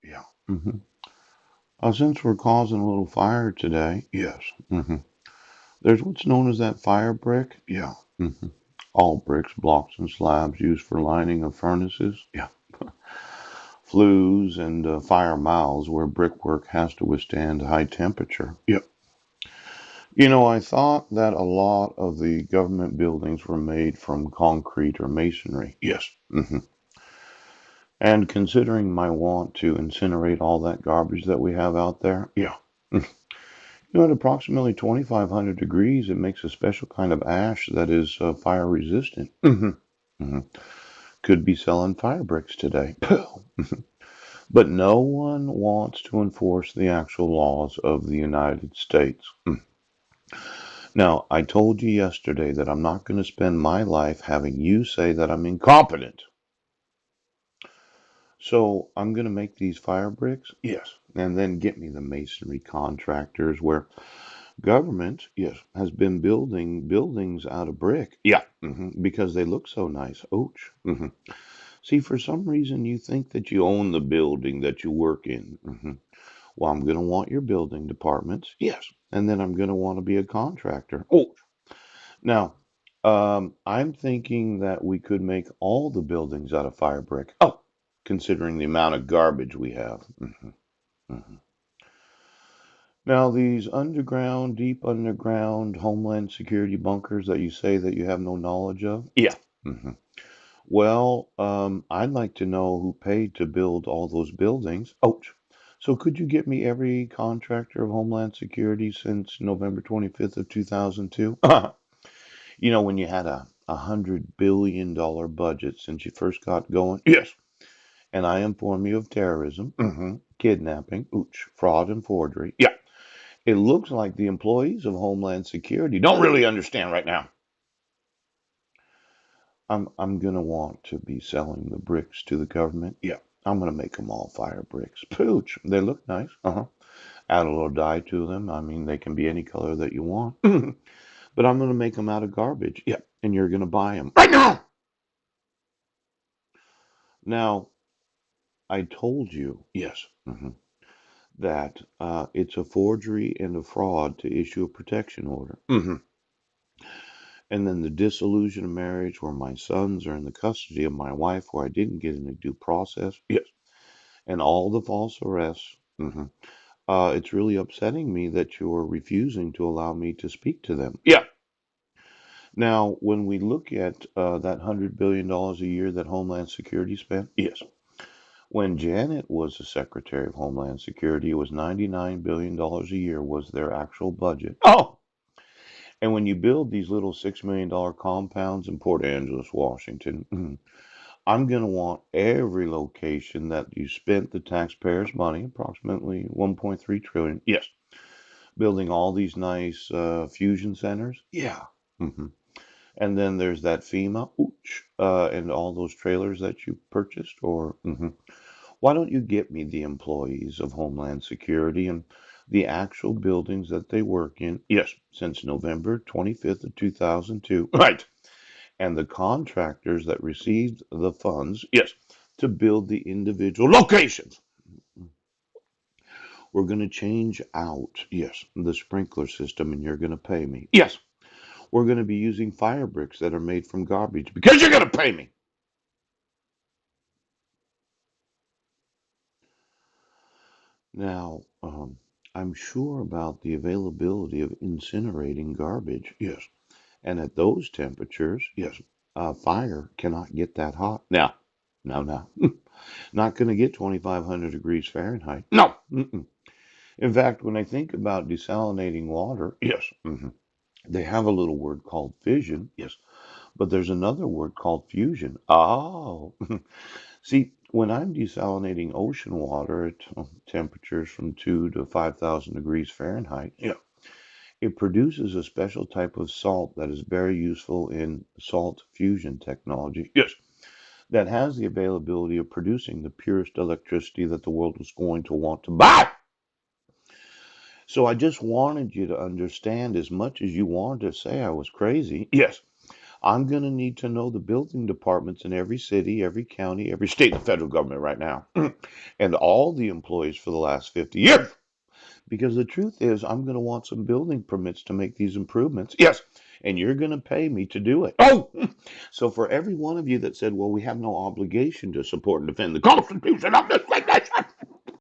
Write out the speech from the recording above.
Yeah. Since we're causing a little fire today, yes. There's what's known as that fire brick. Yeah. All bricks, blocks, and slabs used for lining of furnaces. Yeah. Flues and fire mouths where brickwork has to withstand high temperature. Yep. I thought that a lot of the government buildings were made from concrete or masonry. Yes. And considering my want to incinerate all that garbage that we have out there, yeah. At approximately 2,500 degrees, it makes a special kind of ash that is fire resistant. Could be selling fire bricks today. But no one wants to enforce the actual laws of the United States. Now, I told you yesterday that I'm not going to spend my life having you say that I'm incompetent. So I'm going to make these fire bricks, yes, and then get me the masonry contractors where government, yes, has been building buildings out of brick. Yeah, because they look so nice. Ouch. See, for some reason, you think that you own the building that you work in. Well, I'm going to want your building departments. Yes. And then I'm going to want to be a contractor. Oh, now, I'm thinking that we could make all the buildings out of fire brick. Oh, considering the amount of garbage we have. Mhm. Now, these underground, deep underground Homeland Security bunkers that you say that you have no knowledge of? Yeah. hmm Well, I'd like to know who paid to build all those buildings. Ouch. So could you get me every contractor of Homeland Security since November 25th of 2002? When you had a $100 billion budget since you first got going? Yes. And I inform you of terrorism, kidnapping, ooch, fraud and forgery. Yeah. It looks like the employees of Homeland Security don't really understand right now. I'm gonna want to be selling the bricks to the government. Yeah, I'm gonna make them all fire bricks. Pooch, they look nice. Add a little dye to them. I mean, they can be any color that you want. But I'm gonna make them out of garbage. Yeah, and you're gonna buy them right now. Now, I told you, yes, that it's a forgery and a fraud to issue a protection order. And then the dissolution of marriage, where my sons are in the custody of my wife, where I didn't get any due process. Yes. And all the false arrests. It's really upsetting me that you're refusing to allow me to speak to them. Yeah. Now, when we look at that $100 billion a year that Homeland Security spent, yes. When Janet was the Secretary of Homeland Security, it was $99 billion a year was their actual budget. Oh, and when you build these little $6 million compounds in Port Angeles, Washington, I'm going to want every location that you spent the taxpayers' money, approximately 1.3 trillion. Yes, building all these nice fusion centers. Yeah. hmm And then there's that FEMA, ooch, and all those trailers that you purchased. Or why don't you get me the employees of Homeland Security and the actual buildings that they work in? Yes, since November 25th of 2002. Right. And the contractors that received the funds, yes, to build the individual locations. We're going to change out, yes, the sprinkler system and you're going to pay me. Yes, we're going to be using fire bricks that are made from garbage because you're going to pay me. Now, I'm sure about the availability of incinerating garbage. Yes. And at those temperatures, yes, fire cannot get that hot. Now, no. Not going to get 2,500 degrees Fahrenheit. No. Mm-mm. In fact, when I think about desalinating water, yes, they have a little word called fission. Yes. But there's another word called fusion. Oh. See, when I'm desalinating ocean water at temperatures from 2 to 5,000 degrees Fahrenheit, yeah, it produces a special type of salt that is very useful in salt fusion technology. Yes, that has the availability of producing the purest electricity that the world was going to want to buy. So I just wanted you to understand, as much as you wanted to say I was crazy. Yes, I'm going to need to know the building departments in every city, every county, every state, and federal government right now, and all the employees for the last 50 years. Because the truth is, I'm going to want some building permits to make these improvements. Yes. And you're going to pay me to do it. Oh! So for every one of you that said, well, we have no obligation to support and defend the Constitution of this state,